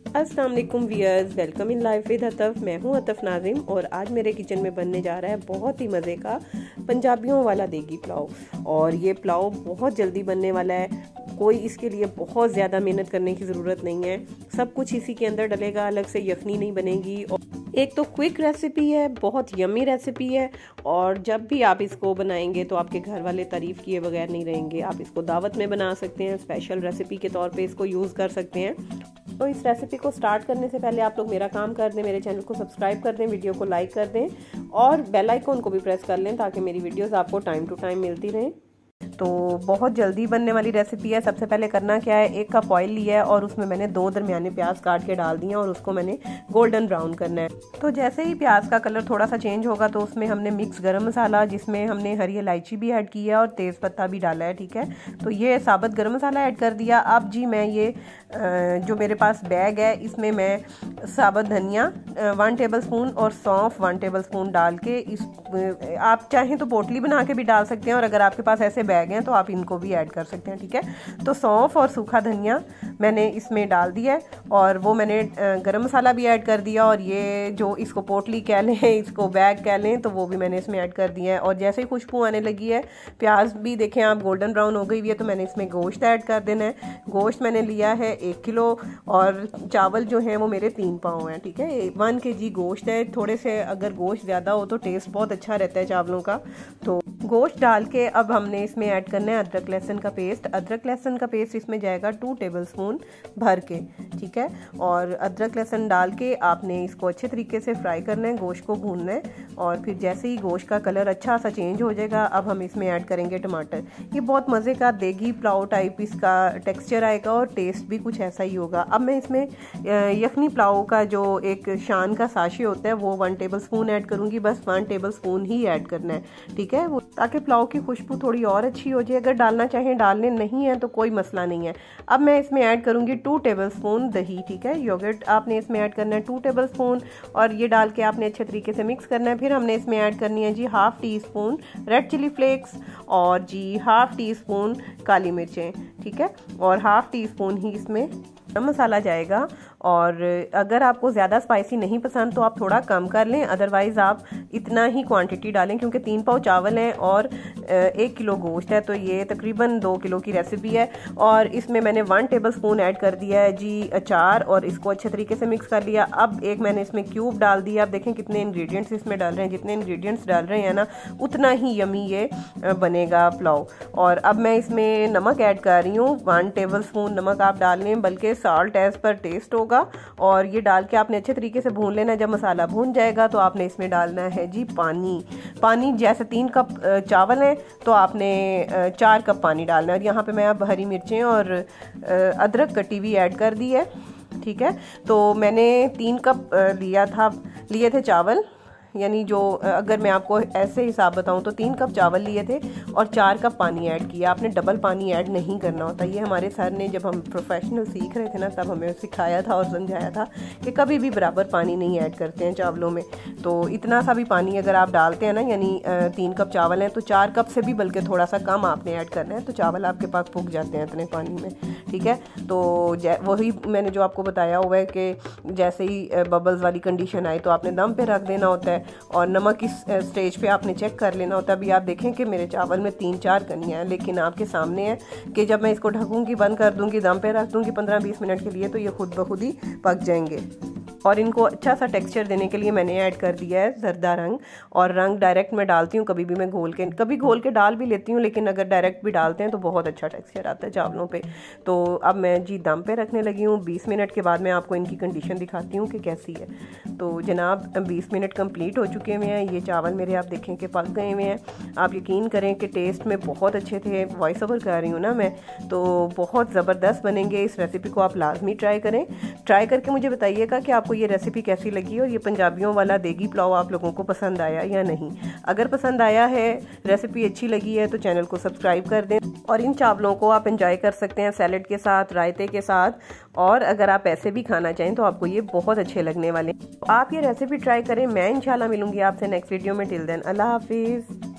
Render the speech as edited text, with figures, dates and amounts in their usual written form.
अस्सलाम वालेकुम viewers, welcome in life with Atif. मैं हूं अतफ नाजिम और आज मेरे किचन में बनने जा रहा है बहुत ही मज़े का पंजाबियों वाला देगी पुलाव। और ये पुलाव बहुत जल्दी बनने वाला है, कोई इसके लिए बहुत ज़्यादा मेहनत करने की ज़रूरत नहीं है। सब कुछ इसी के अंदर डलेगा, अलग से यखनी नहीं बनेगी। और एक तो क्विक रेसिपी है, बहुत यम्मी रेसिपी है। और जब भी आप इसको बनाएंगे तो आपके घर वाले तारीफ़ किए बगैर नहीं रहेंगे। आप इसको दावत में बना सकते हैं, स्पेशल रेसिपी के तौर पे इसको यूज़ कर सकते हैं। तो इस रेसिपी को स्टार्ट करने से पहले आप लोग मेरा काम कर दें, मेरे चैनल को सब्सक्राइब कर दें, वीडियो को लाइक कर दें और बेल आइकन को भी प्रेस कर लें ताकि मेरी वीडियोस आपको टाइम टू टाइम मिलती रहें। तो बहुत जल्दी बनने वाली रेसिपी है। सबसे पहले करना क्या है, 1 कप ऑयल लिया है और उसमें मैंने 2 दरमियाने प्याज काट के डाल दिए और उसको मैंने गोल्डन ब्राउन करना है। तो जैसे ही प्याज का कलर थोड़ा सा चेंज होगा तो उसमें हमने मिक्स गरम मसाला, जिसमें हमने हरी इलायची भी ऐड की है और तेज़ पत्ता भी डाला है, ठीक है। तो ये साबुत गरम मसाला ऐड कर दिया। अब जी मैं ये जो मेरे पास बैग है इसमें मैं साबुत धनिया 1 टेबल स्पून और सौंफ 1 टेबल स्पून डाल के आप चाहें तो पोटली बना के भी डाल सकते हैं और अगर आपके पास ऐसे बैग हैं तो आप इनको भी ऐड कर सकते हैं, ठीक है। तो सौंफ और सूखा धनिया मैंने इसमें डाल दिया है और वो मैंने गरम मसाला भी ऐड कर दिया। और ये जो इसको पोटली कह लें, इसको बैग कह लें, तो वो भी मैंने इसमें ऐड कर दिया है। और जैसे ही खुशबू आने लगी है, प्याज भी देखें आप गोल्डन ब्राउन हो गई हुई है, तो मैंने इसमें गोश्त ऐड कर देना है। गोश्त मैंने लिया है 1 किलो और चावल जो हैं वो मेरे 3 पाव हैं, ठीक है। 1 kg गोश्त है। थोड़े से अगर गोश्त ज़्यादा हो तो टेस्ट बहुत अच्छा रहता है चावलों का। तो गोश्त डाल के अब हमने इसमें ऐड करना है अदरक लहसुन का पेस्ट। अदरक लहसुन का पेस्ट इसमें जाएगा 2 टेबल स्पून भर के, ठीक है। और अदरक लहसुन डाल के आपने इसको अच्छे तरीके से फ्राई करना है, गोश्त को भूनना है। और फिर जैसे ही गोश्त का कलर अच्छा सा चेंज हो जाएगा, अब हम इसमें ऐड करेंगे टमाटर। ये बहुत मज़े का देगी पुलाव टाइप इसका टेक्सचर आएगा और टेस्ट भी कुछ ऐसा ही होगा। अब मैं इसमें यखनी पुलाव का जो एक शान का साशे होता है वो 1 टेबल स्पून ऐड करूँगी, बस 1 टेबल स्पून ही ऐड करना है, ठीक है। वो ताकि पुलाव की खुशबू थोड़ी और अच्छी हो जाए। अगर डालना चाहें डालने, नहीं है तो कोई मसला नहीं है। अब मैं इसमें ऐड करूँगी 2 टेबल स्पून दही, ठीक है। योगर्ट आपने इसमें ऐड करना है 2 टेबल स्पून और ये डाल के आपने अच्छे तरीके से मिक्स करना है। फिर हमने इसमें ऐड करनी है जी 1/2 टीस्पून रेड चिली फ्लेक्स और जी 1/2 टीस्पून काली मिर्चें, ठीक है। और 1/2 टीस्पून ही इसमें गरम मसाला जाएगा। और अगर आपको ज़्यादा स्पाइसी नहीं पसंद तो आप थोड़ा कम कर लें, अदरवाइज़ आप इतना ही क्वांटिटी डालें क्योंकि 3 पाव चावल हैं और 1 किलो गोश्त है, तो ये तकरीबन 2 किलो की रेसिपी है। और इसमें मैंने 1 टेबल स्पून ऐड कर दिया है जी अचार और इसको अच्छे तरीके से मिक्स कर लिया। अब एक मैंने इसमें क्यूब डाल दिया। अब देखें कितने इंग्रेडिएंट्स इसमें डाल रहे हैं, जितने इंग्रेडिएंट्स डाल रहे हैं ना उतना ही यमी ये बनेगा पुलाव। और अब मैं इसमें नमक ऐड कर रही हूँ, 1 टेबल स्पून नमक आप डाल लें, बल्कि साल्ट एज पर टेस्ट होगा। और ये डाल के आपने अच्छे तरीके से भून लेना। जब मसाला भून जाएगा तो आपने इसमें डालना है जी पानी। जैसे 3 कप चावल हैं तो आपने 4 कप पानी डालना है। और यहाँ पे मैं अब हरी मिर्चें और अदरक कटी हुई ऐड कर दी है, ठीक है। तो मैंने 3 कप लिए थे चावल, यानी जो अगर मैं आपको ऐसे हिसाब बताऊं तो 3 कप चावल लिए थे और 4 कप पानी ऐड किया। आपने डबल पानी ऐड नहीं करना होता। ये हमारे सर ने जब हम प्रोफेशनल सीख रहे थे ना तब हमें सिखाया था और समझाया था कि कभी भी बराबर पानी नहीं ऐड करते हैं चावलों में। तो इतना सा भी पानी अगर आप डालते हैं ना, यानी 3 कप चावल हैं तो 4 कप से भी बल्कि थोड़ा सा कम आपने ऐड करना है, तो चावल आपके पास फूक जाते हैं इतने पानी में, ठीक है। तो वही मैंने जो आपको बताया हुआ है कि जैसे ही बबल्स वाली कंडीशन आई तो आपने दम पे रख देना होता है और नमक इस स्टेज पे आपने चेक कर लेना होता है। अभी आप देखें कि मेरे चावल में 3-4 कनियाँ हैं, लेकिन आपके सामने है कि जब मैं इसको ढकूंगी, बंद कर दूंगी, दम पे रख दूंगी 15-20 मिनट के लिए तो ये खुद ब खुद ही पक जाएंगे। और इनको अच्छा सा टेक्सचर देने के लिए मैंने ऐड कर दिया है जर्दा रंग। और रंग डायरेक्ट मैं डालती हूँ, कभी भी मैं कभी घोल के डाल भी लेती हूँ, लेकिन अगर डायरेक्ट भी डालते हैं तो बहुत अच्छा टेक्सचर आता है चावलों पे। तो अब मैं जी दम पे रखने लगी हूँ। 20 मिनट के बाद मैं आपको इनकी कंडीशन दिखाती हूँ कि कैसी है। तो जनाब 20 मिनट कंप्लीट हो चुके हुए हैं। ये चावल मेरे आप देखें कि पक गए हुए हैं। आप यकीन करें कि टेस्ट में बहुत अच्छे थे। वॉइस ओवर कर रही हूँ ना मैं, तो बहुत ज़बरदस्त बनेंगे। इस रेसिपी को आप लाजमी ट्राई करें। ट्राई करके मुझे बताइएगा कि आपको ये रेसिपी कैसी लगी और ये पंजाबियों वाला देगी पुलाव आप लोगों को पसंद आया या नहीं। अगर पसंद आया है, रेसिपी अच्छी लगी है तो चैनल को सब्सक्राइब कर दें। और इन चावलों को आप एंजॉय कर सकते हैं सैलेड के साथ, रायते के साथ, और अगर आप ऐसे भी खाना चाहें तो आपको ये बहुत अच्छे लगने वाले हैं। आप ये रेसिपी ट्राई करें। मैं इंशाल्लाह मिलूंगी आपसे नेक्स्ट वीडियो में। टिल देन अल्लाह हाफिज़।